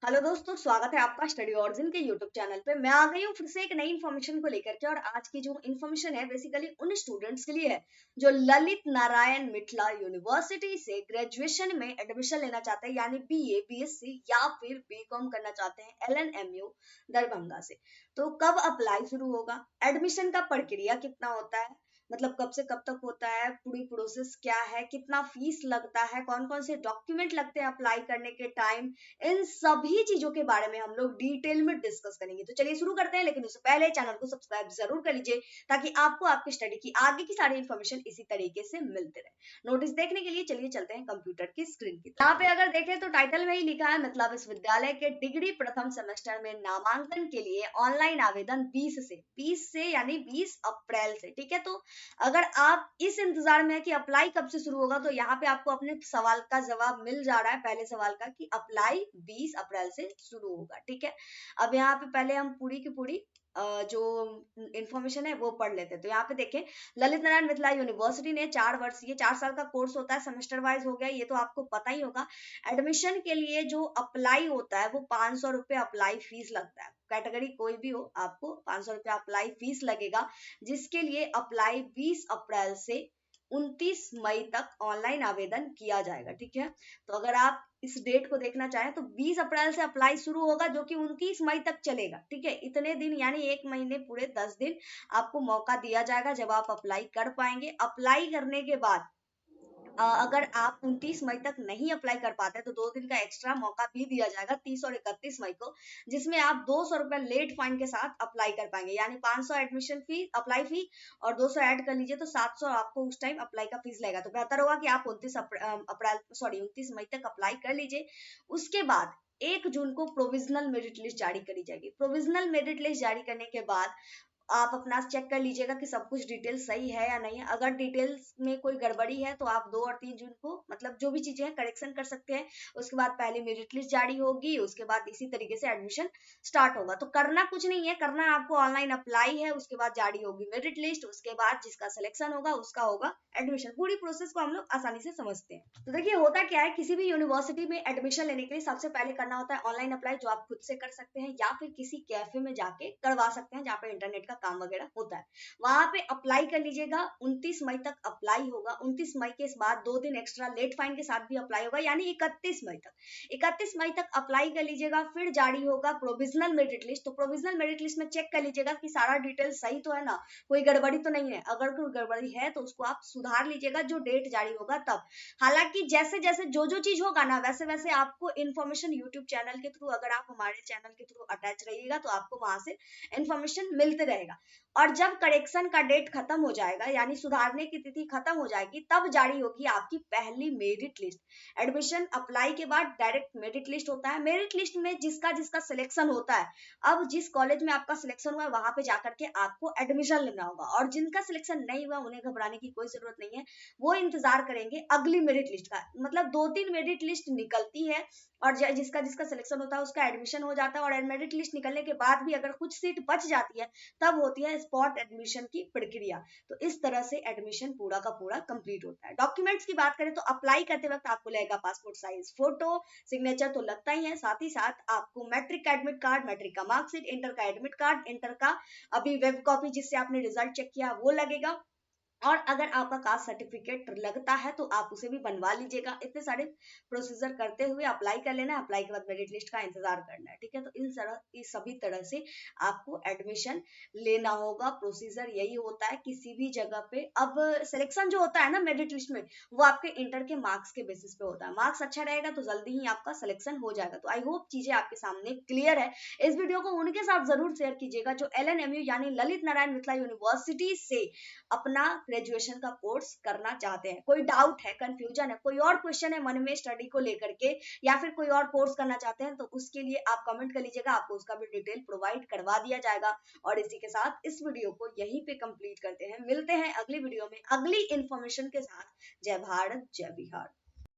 Hello दोस्तों, स्वागत है आपका स्टडी ऑरिजिन के यूट्यूब चैनल पे। मैं आ गई हूँ फिर से एक नई इन्फॉर्मेशन को लेकर के। और आज की जो इन्फॉर्मेशन है बेसिकली उन स्टूडेंट्स के लिए है जो ललित नारायण मिथिला यूनिवर्सिटी से ग्रेजुएशन में एडमिशन लेना चाहते हैं, यानी बीए, बीएससी या फिर बीकॉम करना चाहते हैं एलएनएमयू दरभंगा से। तो कब अप्लाई शुरू होगा, एडमिशन का प्रक्रिया कितना होता है, मतलब कब से कब तक होता है, पूरी प्रोसेस क्या है, कितना फीस लगता है, कौन कौन से डॉक्यूमेंट लगते हैं अप्लाई करने के टाइम, इन सभी चीजों के बारे में हम लोग डिटेल में डिस्कस करेंगे। तो चलिए शुरू करते हैं, लेकिन उससे पहले चैनल को सब्सक्राइब जरूर कर लीजिए ताकि आपको आपकी स्टडी की आगे की सारी इन्फॉर्मेशन इसी तरीके से मिलते रहे। नोटिस देखने के लिए चलिए चलते हैं कंप्यूटर की स्क्रीन की। यहाँ पे अगर देखें तो टाइटल में ही लिखा है मिथिला विश्वविद्यालय के डिग्री प्रथम सेमेस्टर में नामांकन के लिए ऑनलाइन आवेदन 20 से यानी 20 अप्रैल से। ठीक है, तो अगर आप इस इंतजार में है कि अप्लाई कब से शुरू होगा, तो यहाँ पे आपको अपने सवाल का जवाब मिल जा रहा है, पहले सवाल का, कि अप्लाई 20 अप्रैल से शुरू होगा। ठीक है, अब यहाँ पे पहले हम पूरी की पूरी जो इंफॉर्मेशन है वो पढ़ लेते हैं। तो यहाँ पे देखें, ललित नारायण मिथिला यूनिवर्सिटी ने 4 वर्ष, ये 4 साल का कोर्स होता है, सेमेस्टर वाइज हो गया, ये तो आपको पता ही होगा। एडमिशन के लिए जो अप्लाई होता है वो 500 रुपये अप्लाई फीस लगता है। कैटेगरी कोई भी हो, आपको 500 रुपये अप्लाई फीस लगेगा, जिसके लिए अप्लाई 20 अप्रैल से 29 मई तक ऑनलाइन आवेदन किया जाएगा। ठीक है, तो अगर आप इस डेट को देखना चाहें तो 20 अप्रैल से अप्लाई शुरू होगा, जो कि 29 मई तक चलेगा। ठीक है, इतने दिन यानी 1 महीने पूरे 10 दिन आपको मौका दिया जाएगा जब आप अप्लाई कर पाएंगे। अप्लाई करने के बाद अगर आप 29 मई तक नहीं अप्लाई कर पाते तो 2 दिन का एक्स्ट्रा मौका भी दिया जाएगा 30 और 31 मई को, जिसमें आप 200 रुपए लेट फाइन के साथ अप्लाई कर पाएंगे। यानी 500 एडमिशन फी, अप्लाई फी, और 200 ऐड कर लीजिए तो 700 आपको उस टाइम अप्लाई का फीस लगेगा। तो बेहतर होगा कि आप 29 मई तक अप्लाई कर लीजिए। उसके बाद 1 जून को प्रोविजनल मेरिट लिस्ट जारी करी जाएगी। प्रोविजनल मेरिट लिस्ट जारी करने के बाद आप अपना चेक कर लीजिएगा कि सब कुछ डिटेल सही है या नहीं है। अगर डिटेल्स में कोई गड़बड़ी है तो आप 2 और 3 जून को, मतलब जो भी चीजें हैं, करेक्शन कर सकते हैं। उसके बाद पहले मेरिट लिस्ट जारी होगी, उसके बाद इसी तरीके से एडमिशन स्टार्ट होगा। तो करना कुछ नहीं है, करना आपको ऑनलाइन अप्लाई है, उसके बाद जारी होगी मेरिट लिस्ट, उसके बाद जिसका सिलेक्शन होगा उसका होगा एडमिशन। पूरी प्रोसेस को हम लोग आसानी से समझते हैं। तो देखिए होता क्या है, किसी भी यूनिवर्सिटी में एडमिशन लेने के लिए सबसे पहले करना होता है ऑनलाइन अप्लाई, जो आप खुद से कर सकते हैं या फिर किसी कैफे में जाके करवा सकते हैं जहाँ पे इंटरनेट का काम वगैरह होता है। वहां पे अप्लाई कर लीजिएगा, 29 मई तक अप्लाई होगा। 29 मई के बाद 2 दिन एक्स्ट्रा लेट फाइन के साथ भी अप्लाई होगा, यानी 31 मई तक। 31 मई तक अप्लाई कर लीजिएगा, फिर जारी होगा प्रोविजनल मेरिट लिस्ट। तो प्रोविजनल मेरिट लिस्ट में चेक कर लीजिएगा कि सारा डिटेल सही तो है ना, कोई गड़बड़ी तो नहीं है। अगर कोई गड़बड़ी है तो उसको आप सुधार लीजिएगा जो डेट जारी होगा तब। हालांकि जैसे जैसे जो जो चीज होगा ना, वैसे वैसे आपको इन्फॉर्मेशन यूट्यूब चैनल के थ्रू, अगर आप हमारे चैनल के थ्रू अटैच रहिएगा तो आपको वहां से इन्फॉर्मेशन मिलते रहेगा। और जब करेक्शन का डेट खत्म हो जाएगा, यानी सुधारने की तिथि खत्म हो जाएगी, तब जारी होगी आपकी पहली मेरिट लिस्ट। एडमिशन अप्लाई के बाद डायरेक्ट मेरिट लिस्ट होता है। मेरिट लिस्ट में जिसका जिसका सिलेक्शन होता है, अब जिस कॉलेज में आपका सिलेक्शन हुआ है वहां पे जाकर के आपको एडमिशन लेना होगा। और जिनका सिलेक्शन नहीं हुआ उन्हें घबराने की कोई जरूरत नहीं है, वो इंतजार करेंगे अगली मेरिट लिस्ट का। मतलब 2-3 मेरिट लिस्ट निकलती है और जिसका जिसका सिलेक्शन होता है उसका एडमिशन हो जाता है। और मेरिट लिस्ट निकलने के बाद भी अगर कुछ सीट बच जाती है तब होती है स्पॉट एडमिशन की प्रक्रिया। तो इस तरह से एडमिशन पूरा का पूरा कंप्लीट होता है। डॉक्यूमेंट्स की बात करें तो अप्लाई करते वक्त आपको लगेगा पासपोर्ट साइज फोटो, सिग्नेचर तो लगता ही है, साथ ही साथ आपको मैट्रिक का एडमिट कार्ड, मैट्रिक का मार्कशीट, इंटर का एडमिट कार्ड, इंटर का अभी वेब कॉपी जिससे आपने रिजल्ट चेक किया वो लगेगा। और अगर आपका कास्ट सर्टिफिकेट लगता है तो आप उसे भी बनवा लीजिएगा। इतने सारे प्रोसीजर करते हुए अप्लाई कर लेना है। अप्लाई के बाद मेरिट लिस्ट का इंतजार करना है। ठीक है, तो इस सभी तरह से आपको एडमिशन लेना होगा। प्रोसीजर यही होता है किसी भी जगह पे। अब सिलेक्शन जो होता है ना मेरिट लिस्ट में, वो आपके इंटर के मार्क्स के बेसिस पे होता है। मार्क्स अच्छा रहेगा तो जल्दी ही आपका सिलेक्शन हो जाएगा। तो आई होप चीजें आपके सामने क्लियर है। इस वीडियो को उनके साथ जरूर शेयर कीजिएगा जो एलएनएमयू यानी ललित नारायण मिथिला यूनिवर्सिटी से अपना ग्रेजुएशन का कोर्स करना चाहते हैं। कोई डाउट है, कंफ्यूजन है, कोई और क्वेश्चन है मन में स्टडी को लेकर के, या फिर कोई और कोर्स करना चाहते हैं, तो उसके लिए आप कमेंट कर लीजिएगा, आपको उसका भी डिटेल प्रोवाइड करवा दिया जाएगा। और इसी के साथ इस वीडियो को यहीं पे कंप्लीट करते हैं। मिलते हैं अगली वीडियो में अगली इंफॉर्मेशन के साथ। जय भारत, जय बिहार।